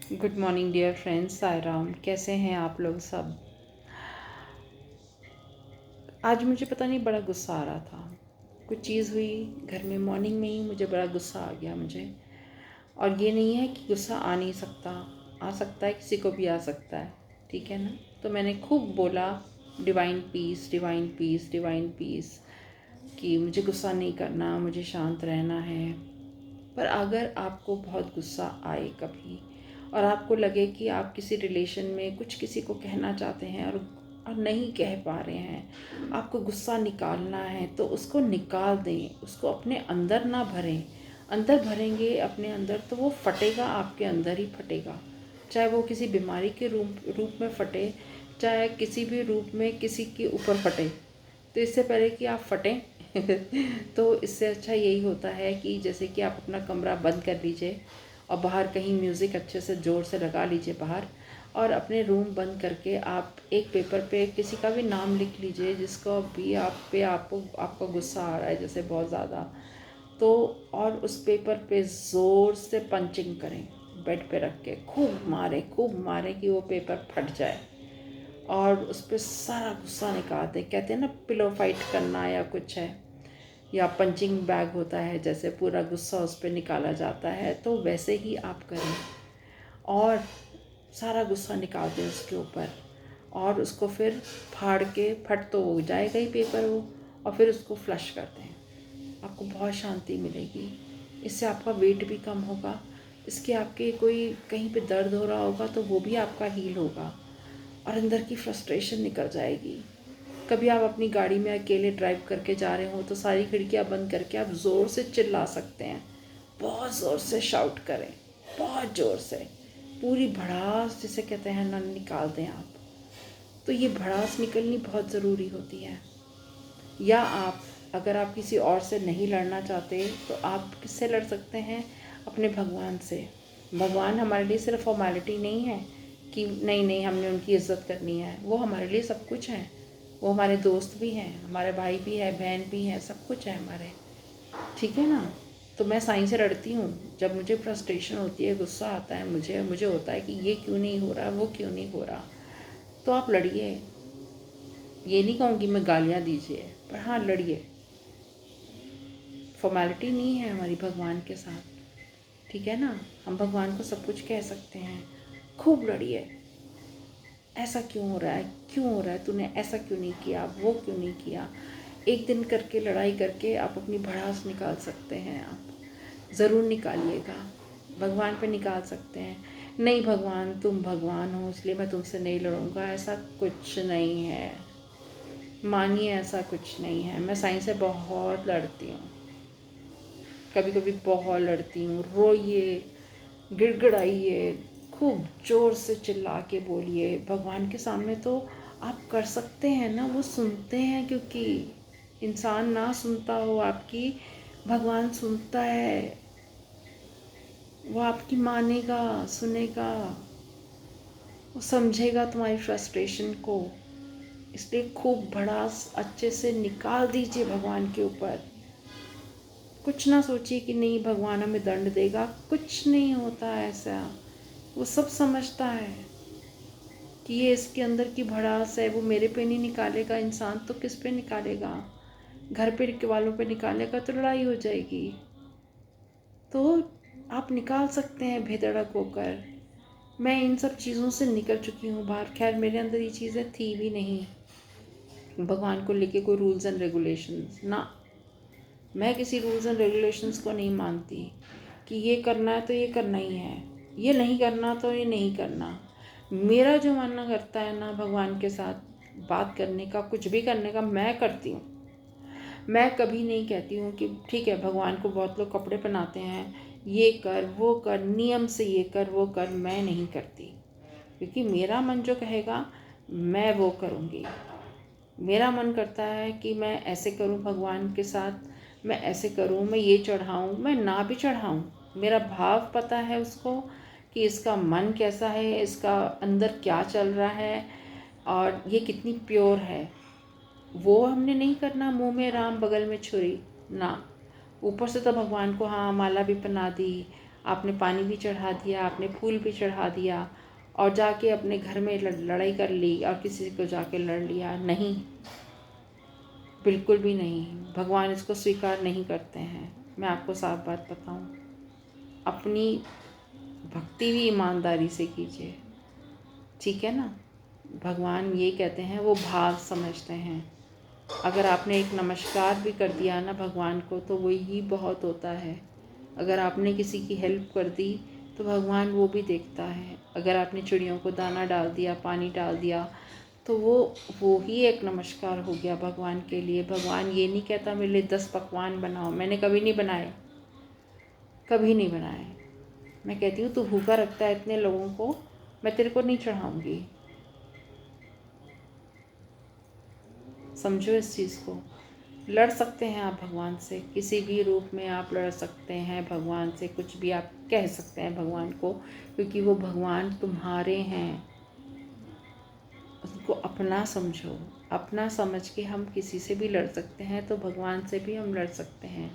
Good morning dear friends, Sai Ram. कैसे हैं आप लोग सब। आज मुझे पता नहीं बड़ा गुस्सा आ रहा था। कुछ चीज़ हुई घर में, मॉर्निंग में ही मुझे बड़ा गुस्सा आ गया मुझे। और ये नहीं है कि गुस्सा आ नहीं सकता, आ सकता है, किसी को भी आ सकता है, ठीक है ना। तो मैंने खूब बोला divine peace, divine peace, divine peace, कि मुझे गुस्सा नहीं करना, मुझे शांत रहना है। पर अगर आपको बहुत गुस्सा आए कभी और आपको लगे कि आप किसी रिलेशन में कुछ किसी को कहना चाहते हैं और नहीं कह पा रहे हैं, आपको गुस्सा निकालना है, तो उसको निकाल दें, उसको अपने अंदर ना भरें। अंदर भरेंगे अपने अंदर तो वो फटेगा, आपके अंदर ही फटेगा। चाहे वो किसी बीमारी के रूप में फटे, चाहे किसी भी रूप में किसी के ऊपर फटे। तो इससे पहले कि आप फटें तो इससे अच्छा यही होता है कि जैसे कि आप अपना कमरा बंद कर लीजिए और बाहर कहीं म्यूज़िक अच्छे से ज़ोर से लगा लीजिए बाहर, और अपने रूम बंद करके आप एक पेपर पे किसी का भी नाम लिख लीजिए जिसको भी आपको गुस्सा आ रहा है जैसे बहुत ज़्यादा, तो और उस पेपर पे ज़ोर से पंचिंग करें, बेड पे रख के खूब मारे कि वो पेपर फट जाए और उस पर सारा गुस्सा निकाल दें। कहते हैं ना पिलो फाइट करना या कुछ है, या पंचिंग बैग होता है, जैसे पूरा गुस्सा उस पर निकाला जाता है, तो वैसे ही आप करें और सारा गुस्सा निकाल दें उसके ऊपर। और उसको फिर फाड़ के, फट तो हो जाएगा ही पेपर वो, और फिर उसको फ्लश कर दें। आपको बहुत शांति मिलेगी, इससे आपका वेट भी कम होगा, इसके आपके कोई कहीं पे दर्द हो रहा होगा तो वो भी आपका हील होगा और अंदर की फ्रस्ट्रेशन निकल जाएगी। कभी आप अपनी गाड़ी में अकेले ड्राइव करके जा रहे हो तो सारी खिड़कियां बंद करके आप ज़ोर से चिल्ला सकते हैं, बहुत ज़ोर से शाउट करें, बहुत ज़ोर से, पूरी भड़ास जिसे कहते हैं ना निकाल दें आप। तो ये भड़ास निकलनी बहुत ज़रूरी होती है। या आप, अगर आप किसी और से नहीं लड़ना चाहते तो आप किससे लड़ सकते हैं, अपने भगवान से। भगवान हमारे लिए सिर्फ फॉर्मेलिटी नहीं है कि नहीं नहीं हमने उनकी इज़्ज़त करनी है, वो हमारे लिए सब कुछ है। वो हमारे दोस्त भी हैं, हमारे भाई भी है, बहन भी है, सब कुछ है हमारे, ठीक है ना। तो मैं साईं से लड़ती हूँ जब मुझे फ्रस्ट्रेशन होती है, गुस्सा आता है मुझे होता है कि ये क्यों नहीं हो रहा, वो क्यों नहीं हो रहा, तो आप लड़िए। ये नहीं कहूँगी मैं गालियाँ दीजिए, पर हाँ लड़िए। फॉर्मेलिटी नहीं है हमारी भगवान के साथ, ठीक है ना। हम भगवान को सब कुछ कह सकते हैं। खूब लड़िए, ऐसा क्यों हो रहा है, क्यों हो रहा है, तूने ऐसा क्यों नहीं किया, वो क्यों नहीं किया। एक दिन करके, लड़ाई करके आप अपनी भड़ास निकाल सकते हैं। आप ज़रूर निकालिएगा, भगवान पे निकाल सकते हैं। नहीं भगवान, तुम भगवान हो इसलिए मैं तुमसे नहीं लड़ूंगा, ऐसा कुछ नहीं है। मानिए ऐसा कुछ नहीं है। मैं साईं से बहुत लड़ती हूँ, कभी कभी बहुत लड़ती हूँ। रोइए, गिड़गिड़ाइए, खूब ज़ोर से चिल्ला के बोलिए। भगवान के सामने तो आप कर सकते हैं ना, वो सुनते हैं। क्योंकि इंसान ना सुनता हो आपकी, भगवान सुनता है, वो आपकी मानेगा, सुनेगा, वो समझेगा तुम्हारी फ्रस्ट्रेशन को। इसलिए खूब भड़ास अच्छे से निकाल दीजिए भगवान के ऊपर। कुछ ना सोचिए कि नहीं भगवान हमें दंड देगा, कुछ नहीं होता ऐसा। वो सब समझता है कि ये इसके अंदर की भड़ास है, वो मेरे पे नहीं निकालेगा, इंसान तो किस पे निकालेगा, घर पे के वालों पे निकालेगा तो लड़ाई हो जाएगी। तो आप निकाल सकते हैं बेधड़क होकर। मैं इन सब चीज़ों से निकल चुकी हूँ बाहर। खैर मेरे अंदर ये चीज़ें थी भी नहीं, भगवान को लेके कोई रूल्स एंड रेगुलेशंस ना। मैं किसी रूल्स एंड रेगुलेशंस को नहीं मानती कि ये करना है तो ये करना ही है, ये नहीं करना तो ये नहीं करना। मेरा जो मानना करता है ना भगवान के साथ बात करने का, कुछ भी करने का, मैं करती हूँ। मैं कभी नहीं कहती हूँ कि ठीक है, भगवान को बहुत लोग कपड़े पहनाते हैं, ये कर वो कर, नियम से ये कर वो कर, मैं नहीं करती। क्योंकि मेरा मन जो कहेगा मैं वो करूँगी। मेरा मन करता है कि मैं ऐसे करूं भगवान के साथ, मैं ऐसे करूं, मैं ये चढ़ाऊं, मैं ना भी चढ़ाऊं, मेरा भाव पता है उसको कि इसका मन कैसा है, इसका अंदर क्या चल रहा है और ये कितनी प्योर है। वो हमने नहीं करना मुंह में राम बगल में छुरी ना। ऊपर से तो भगवान को हाँ माला भी पहना दी, आपने पानी भी चढ़ा दिया, आपने फूल भी चढ़ा दिया और जाके अपने घर में लड़ाई कर ली और किसी को जाके लड़ लिया। नहीं, बिल्कुल भी नहीं। भगवान इसको स्वीकार नहीं करते हैं। मैं आपको साफ बात बताऊं, अपनी भक्ति भी ईमानदारी से कीजिए, ठीक है ना। भगवान ये कहते हैं, वो भाव समझते हैं। अगर आपने एक नमस्कार भी कर दिया ना भगवान को तो वही बहुत होता है। अगर आपने किसी की हेल्प कर दी तो भगवान वो भी देखता है। अगर आपने चिड़ियों को दाना डाल दिया, पानी डाल दिया, तो वो ही एक नमस्कार हो गया भगवान के लिए। भगवान ये नहीं कहता मेरे लिए 10 पकवान बनाओ, मैंने कभी नहीं बनाए, कभी नहीं बनाए। मैं कहती हूँ तू भूखा रखता है इतने लोगों को, मैं तेरे को नहीं चढ़ाऊँगी। समझो इस चीज़ को। लड़ सकते हैं आप भगवान से, किसी भी रूप में आप लड़ सकते हैं भगवान से, कुछ भी आप कह सकते हैं भगवान को, क्योंकि वो भगवान तुम्हारे हैं। उसको अपना समझो। अपना समझ के हम किसी से भी लड़ सकते हैं तो भगवान से भी हम लड़ सकते हैं।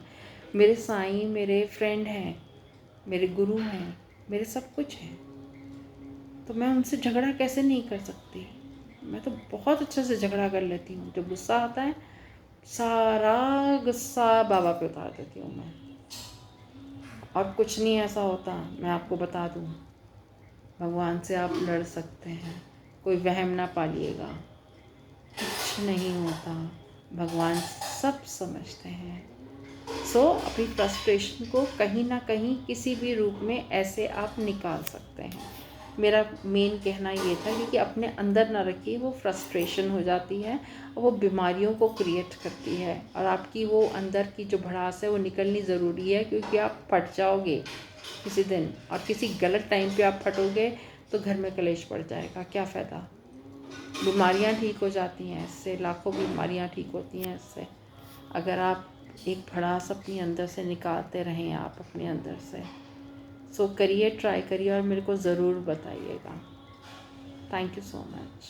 मेरे साईं मेरे फ्रेंड हैं, मेरे गुरु हैं, मेरे सब कुछ हैं, तो मैं उनसे झगड़ा कैसे नहीं कर सकती। मैं तो बहुत अच्छे से झगड़ा कर लेती हूँ। जब गुस्सा आता है सारा गुस्सा बाबा पे उतार देती हूँ मैं, और कुछ नहीं ऐसा होता। मैं आपको बता दूँ, भगवान से आप लड़ सकते हैं, कोई वहम ना पालिएगा, कुछ नहीं होता। भगवान सब समझते हैं। अपनी फ्रस्ट्रेशन को कहीं ना कहीं किसी भी रूप में ऐसे आप निकाल सकते हैं। मेरा मेन कहना ये था कि अपने अंदर ना रखिए, वो फ्रस्ट्रेशन हो जाती है और वो बीमारियों को क्रिएट करती है, और आपकी वो अंदर की जो भड़ास है वो निकलनी ज़रूरी है, क्योंकि आप फट जाओगे किसी दिन, और किसी गलत टाइम पे आप फटोगे तो घर में कलेश पड़ जाएगा। क्या फ़ायदा। बीमारियां ठीक हो जाती हैं इससे, लाखों बीमारियां ठीक होती हैं इससे, अगर आप एक भड़ास अपने अंदर से निकालते रहें आप अपने अंदर से। करिए, ट्राई करिए और मेरे को ज़रूर बताइएगा। Thank you so much.